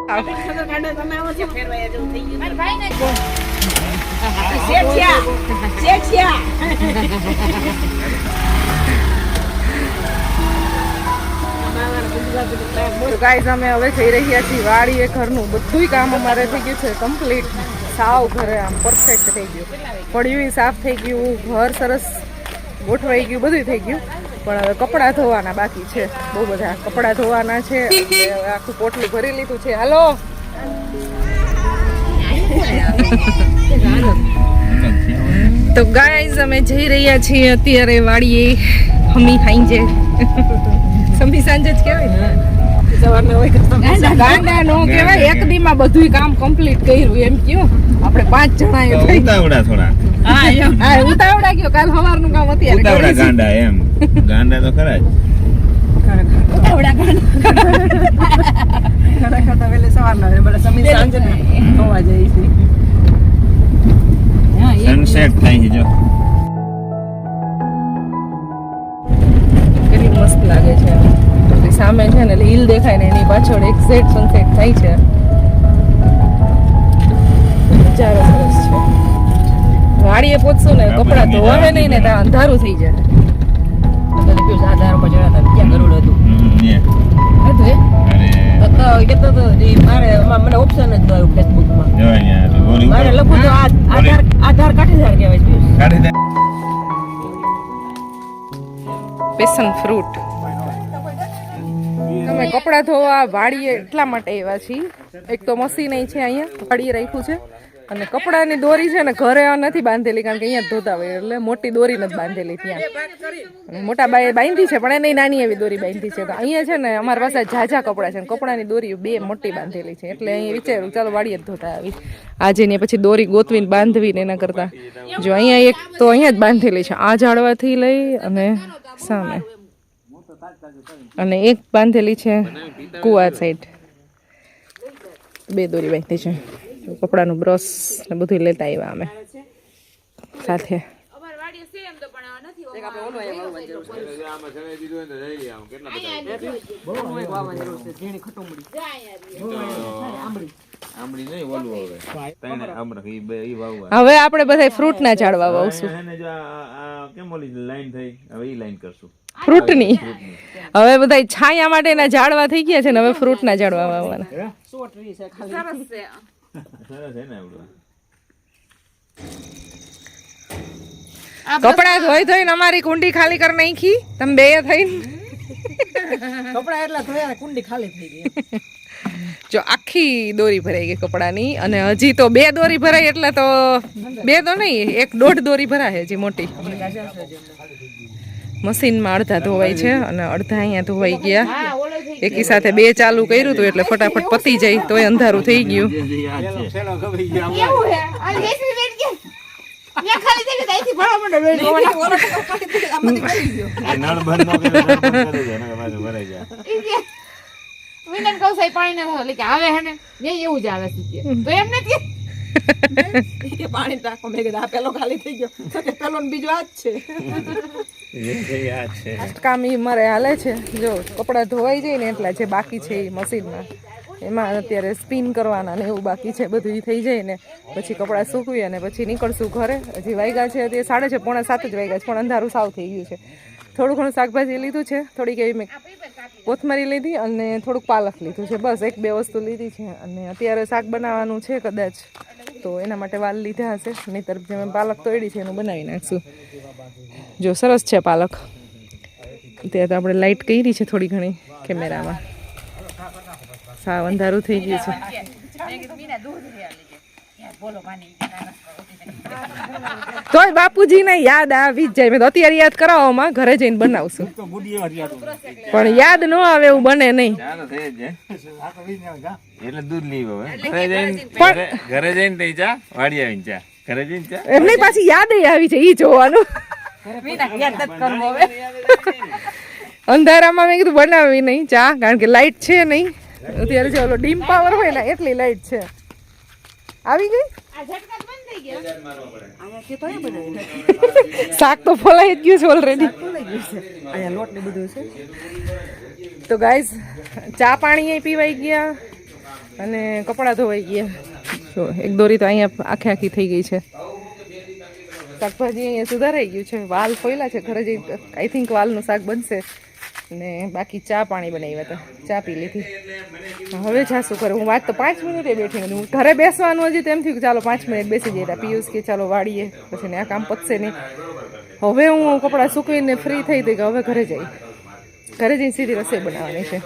Guys અમે હવે જઈ રહ્યા છીએ વાડીએ. ઘરનું બધું કામ અમારે થઈ ગયું છે કમ્પ્લીટ. સાવ ઘરે આમ પરફેક્ટ થઈ ગયું. પડ્યું સાફ થઈ ગયું, ઘર સરસ ગોઠવાઈ ગયું, બધું થઈ ગયું. પણ હવે કપડાં ધોવાના બાકી છે, બહુ બધા કપડાં ધોવાના છે. આખું પોટલું ભરી લીધું છે. હાલો તો ગાઈઝ અમે જઈ રહ્યા છીએ અત્યારે વાડીએ. હમી ખાઈ છે સમી સાંજે જ કહેવાય ને, સવારના હોય ગાંડા નો કહેવાય. એક દીમાં બધું કામ કમ્પ્લીટ કર્યું એમ કયો. આપણે 5 જણા ઉતાવળા થોડા. હા ઉતાવળા કયો. કાલ સવારનું કામ અત્યારે ઉતાવળા ગાંડા એમ. ગાંડા તો ખરા જ. ઉતાવળા ગાંડા ખાતા વેલે સવારના બડા સમી સાંજે હોવા જાય છે. સનસેટ થાય છે જો. કેટલી મસ્ત લાગે છે. સામે છે ને હિલ દેખાય ને એની પાછળ એક્ઝેક્ટ સનસેટ થાય છે. નજારો સરસ છે. વાડીએ પહોંચશું ને કપડાં ધોવાવે નહીં ને ત્યાં અંધારું થઈ જાય. આધાર પર ચડાતા ક્યાં ગરુડ હતું મને ઓપ્શન જ ન આવ્યું ફેસબુકમાં. મારે લખું તો આધાર કાઠીદાર કહેવાય. Passion fruit. અમે કપડાં ધોવા વાડીએ એટલા માટે આવ્યા છીએ. એક તો મશીન છે અહીંયા વાડીએ રાખ્યું છે, અને કપડાની દોરી છે ને ઘરે નથી બાંધેલી, કારણ કે અહીંયા ધોતા હોય એટલે મોટી દોરી નથી બાંધેલી ત્યાં. અને મોટા બાએ બાંધી છે પણ એને નાની એવી દોરી બાંધી છે. તો અહીંયા છે ને અમારી પાસે ઝાઝા કપડાં છે, કપડાની દોરી 2 મોટી બાંધેલી છે. એટલે અહીંયા વિચાર્યું ચાલો વાડીએ જ ધોતા આવી. આજે ને પછી દોરી ગોતવીને બાંધવીને એના કરતા જો અહીંયા એક તો અહીંયા જ બાંધેલી છે, આ ઝાડવાથી લઈ અને સામે, અને એક બાંધેલી છે કુવા સાઈડ. 2 દોરી બાંધી છે. કપડાનું બ્રશ ને બધું લેતા આવ્યા અમે સાથે. હવે આપણે બધા ફ્રૂટ ના ઝાડવા વાવશું. ફ્રૂટની હવે બધા છાયા માટેના ઝાડવા થઈ ગયા છે ને હવે ફ્રૂટ ના ઝાડવા વાવવાના. કપડા ધોઈ ધોઈને અમારી કુંડી ખાલી કરી નાખી. તમે બે થઈને કપડા એટલા ધોયા કુંડી ખાલી થઈ ગઈ. જો આખી દોરી ભરાઈ ગઈ કપડાની, અને હજી તો 2 દોરી ભરાઈ એટલે તો 2 તો નહીં 1.5 દોરી ભરાય હજી મોટી. મશીનમાં અડધા ધોવાય છે અને અડધા અહીંયા ધોવાઈ ગયા. એકી સાથે 2 ચાલુ કર્યું હતું એટલે ફટાફટ પતી જાય, તોય અંધારું થઈ ગયું. પાણી ટાંકો મેં કીધું પેલો ખાલી થઈ ગયો, પેલો બીજો આ જ છે. કામ ઈ મારે હાલે છે. જો કપડા ધોવાઈ જાય ને એટલા જે બાકી છે એ મશીનમાં, એમાં અત્યારે સ્પિન કરવાના ને એવું બાકી છે. બધું થઈ જાય ને પછી કપડાં સૂકવી અને પછી નીકળશું ઘરે. હજી વાગ્યા છે તે 6:30 પોણા 7 જ વાગ્યા છે, પણ અંધારું સાવ થઈ ગયું છે. થોડું ઘણું શાકભાજી લીધું છે, થોડીક એવી મેં કોથમરી લીધી અને થોડુંક પાલક લીધું છે. બસ 1-2 વસ્તુ લીધી છે. અને અત્યારે શાક બનાવવાનું છે કદાચ, તો એના માટે વાલ લીધા હશે. નહીંતર જે મેં પાલક તોડી છે એનું બનાવી નાખશું. જો સરસ છે પાલક. અત્યારે તો આપણે લાઇટ કરી છે થોડી ઘણી કેમેરામાં. સાવ અંધારું થઈ ગયું છે. તોય બાપુજીને યાદ આવી જ જાય. મેં તો અત્યારે યાદ કરાવવામાં ઘરે જઈને બનાવશું, પણ યાદ ન આવે એવું બને નહીં. એટલે દૂધ લીવો ઘરે જઈને ચા વાડી આવીને ચા ઘરે જઈને ચા એમને પાછી યાદ આવી છે ઈ જોવાનું. અંધારામાં મેં કીધું બનાવી નહીં ચા, કારણ કે લાઈટ છે નહીં અત્યારે. જે ઓલો ડીમ પાવર હોય ને એટલી લાઈટ છે. આવી ગઈ શાક તો ફોલાઈ જ ગયું છે ઓલરેડી. અહીંયા લોટ ને બધું છે. તો ગાઈઝ ચા પાણી પીવાઈ ગયા, અને કપડાં ધોવાઈ ગયા. જો એક દોરી તો અહીંયા આખે આખી થઈ ગઈ છે. શાકભાજી અહીંયા સુધારાઈ ગયું છે. વાલ ફોયલા છે ઘરે જઈ આઈ થિંક વાલનું શાક બનશે. ને બાકી ચા પાણી બનાવ્યા હતા, ચા પી લીધી. હવે ચા શું કરે, હું વાત તો 5 મિનિટે બેઠી નથી. હું ઘરે બેસવાનું હજી તેમ થયું કે ચાલો 5 મિનિટ બેસી જઈએ. પિયુષ કે ચાલો વાળીએ, પછી ને આ કામ પતશે નહીં. હવે હું કપડાં સૂકવીને ફ્રી થઈ હતી કે હવે ઘરે જઈને સીધી રસોઈ બનાવવાની છે.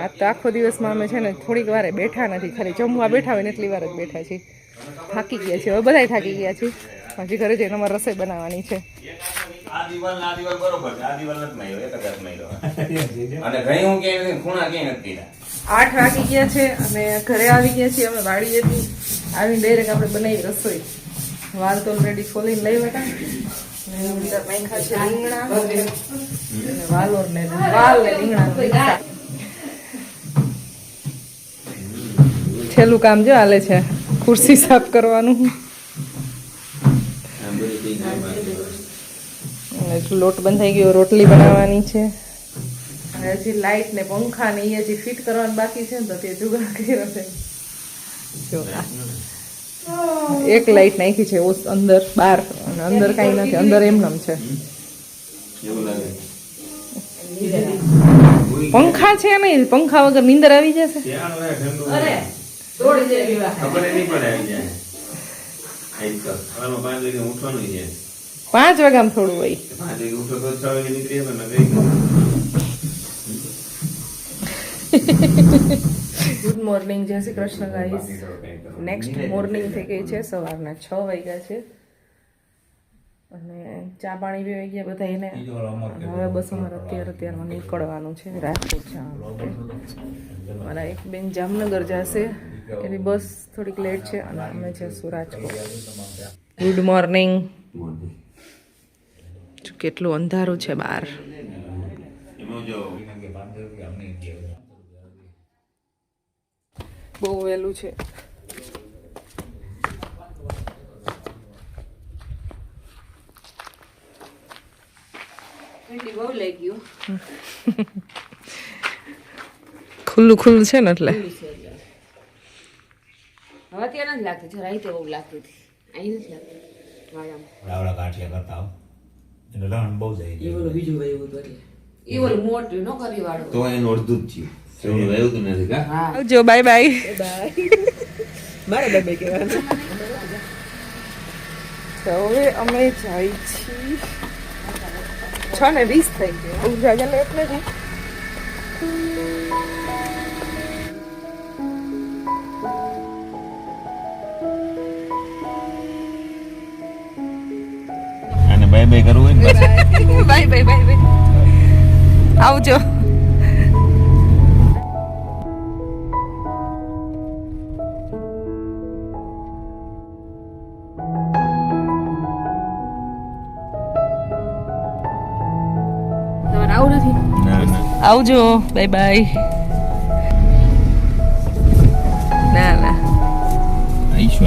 આજ તો આખો દિવસમાં અમે છે ને થોડીક વારે બેઠા નથી, ખાલી જમવા બેઠા હોય ને એટલી વાર જ બેઠા છીએ. થાકી ગયા છીએ, હવે બધાય થાકી ગયા છીએ. હજી ઘરે જઈને અમારે રસોઈ બનાવવાની છે. આ દિવાલ બરોબર છે, આ દિવાલ નથી માર્યો, એક જ માર્યો. અને ગઈ હું કે ખૂણા કે નથી. 8 વાગી ગયા છે અને ઘરે આવી ગયા છીએ અમે વાડીએથી. આવીને ડાયરેક્ટ આપણે બનાવી રસોઈ. વાલ તો ઓલરેડી ખોલીને લઈ બેઠા. નાખ્યા છે રીંગણા અને વાલ ને રીંગણા. છેલ્લું કામ જો હાલે છે, ખુરશી સાફ કરવાનું. લોટ બંધાઈ ગયો, રોટલી બનાવવાની છે. હજી લાઈટ ને પંખા ને એ હજી ફિટ કરવાનું બાકી છે ને, તો તે જુગાડ કર્યો છે. જો એક લાઈટ નાખી છે અંદર, બહાર, અને અંદર કઈ નથી, અંદર એમનેમ છે. પંખા છે નહીં, પંખા વગર નીંદર આવી જશે. પાંચ વાગ્યામાં થોડું હોય. ગુડ મોર્નિંગ, જય Shri Krishna guys. Next morning થઈ ગઈ છે, સવારના 6 વાગ્યા છે અને ચા પાણી પી આવી ગયા બધા એને. હવે બસ અમારે અત્યારમાં નીકળવાનું છે રાજકોટ જવા માટે. મારા એક બેન જામનગર જશે, એની બસ થોડીક લેટ છે અને અમે જઈશું રાજકોટ. Good morning. કેટલું અંધારું છે બહાર. બહુ વહેલું છે. ખુલ્લું ખુલ્લું છે ને એટલે હવે ત્યાં નથી લાગતું, જરાય તો બહુ લાગતું હતું. અહીં નથી લાગતું રાવડા ગાંઠિયા કરતા આવો એટલે લણ બહુ જાય. એ ઓલું બીજું વાયવું હતું એટલે એ ઓલું મોટું ન કરી વાળું તો એનું અડધું જ થયું, એનું વાયુ તો નથી કા. આવજો, બાય બાય. મારે ડબ્બે કહેવાનું. તો હવે અમે જાય છીએ. 6:20 થઈ ગઈ. બહુ જાજા લેટ નથી. અને બાય બાય કરવું હોય ને બાય બાય બાય બાય. આવજો. તમારે આવું નથી? ના ના આવજો, બાય બાય. ના ના આઈશું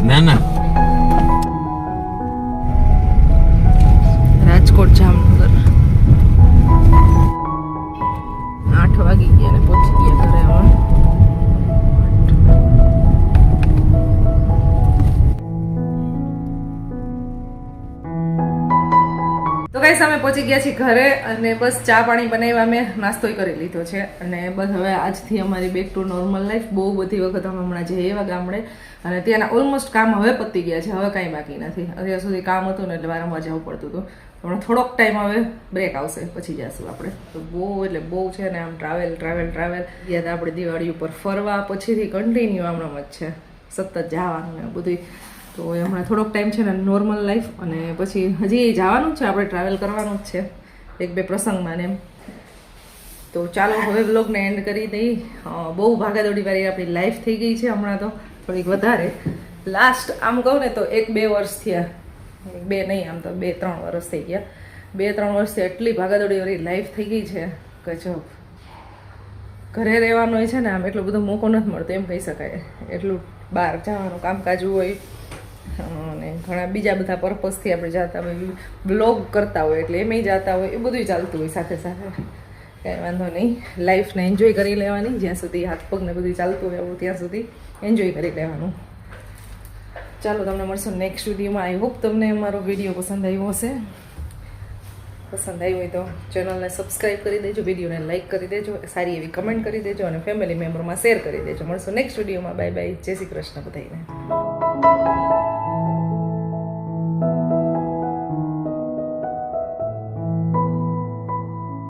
ના ના. રાજકોટ જામનગર 8 વાગી ગયા ને પહોંચી ગયા ઘરે. હવે તો ગાઈસ અમે પહોંચી ગયા છીએ ઘરે અને બસ ચા પાણી બનાવ્યા, મેં નાસ્તોય કરી લીધો છે અને બસ હવે આજથી અમારી બેક ટુ નોર્મલ લાઈફ. બહુ બધી વખત અમે હમણાં જઈએ એવા ગામડે અને ત્યાંના ઓલમોસ્ટ કામ હવે પતી ગયા છે, હવે કાંઈ બાકી નથી. અત્યાર સુધી કામ હતું ને એટલે વારંવાર જવું પડતું હતું. પણ થોડોક ટાઈમ હવે બ્રેક આવશે પછી જઈશું આપણે. તો બહુ એટલે બહુ છે ને આમ ટ્રાવેલ યાદ આપણે દિવાળી ઉપર ફરવા, પછીથી કન્ટિન્યુ આમણામ જ છે, સતત જવાનું ને બધું. તો હમણાં થોડોક ટાઈમ છે ને નોર્મલ લાઈફ અને પછી હજી જવાનું જ છે, આપણે ટ્રાવેલ કરવાનું જ છે 1-2 પ્રસંગમાં ને એમ. તો ચાલો હવે વ્લોગને એન્ડ કરી દઈ. બહુ ભાગાદોડીવાળી આપણી લાઈફ થઈ ગઈ છે હમણાં તો થોડીક વધારે. લાસ્ટ આમ કહું ને તો 1-2 વર્ષ થયા, 2 નહીં આમ તો 2-3 વર્ષ થઈ ગયા. 2-3 વર્ષથી એટલી ભાગાદોડીવાળી લાઈફ થઈ ગઈ છે કે જો ઘરે રહેવાનો હોય છે ને આમ એટલો બધો મોકો નથી મળતો એમ કહી શકાય. એટલું બહાર જવાનું કામકાજ હોય અને ઘણા બીજા બધા પર્પઝથી આપણે જતા હોય, બ્લોગ કરતા હોય એટલે એમાંય જતા હોય, એ બધું ચાલતું હોય સાથે સાથે. કાંઈ વાંધો નહીં, લાઈફને એન્જોય કરી લેવાની, જ્યાં સુધી હાથ પગને બધું ચાલતું હોય એવું ત્યાં સુધી એન્જોય કરી લેવાનું. ચાલો તમને મળશું નેક્સ્ટ વિડીયોમાં. આઈ હોપ તમને અમારો વિડીયો પસંદ આવ્યો હશે. પસંદ આવ્યો હોય તો ચેનલને સબસ્ક્રાઈબ કરી દેજો, વિડીયોને લાઈક કરી દેજો, સારી એવી કમેન્ટ કરી દેજો અને ફેમિલી મેમ્બરમાં શેર કરી દેજો. મળશું નેક્સ્ટ વિડીયોમાં. બાય બાય, જય શ્રી કૃષ્ણ બધાને.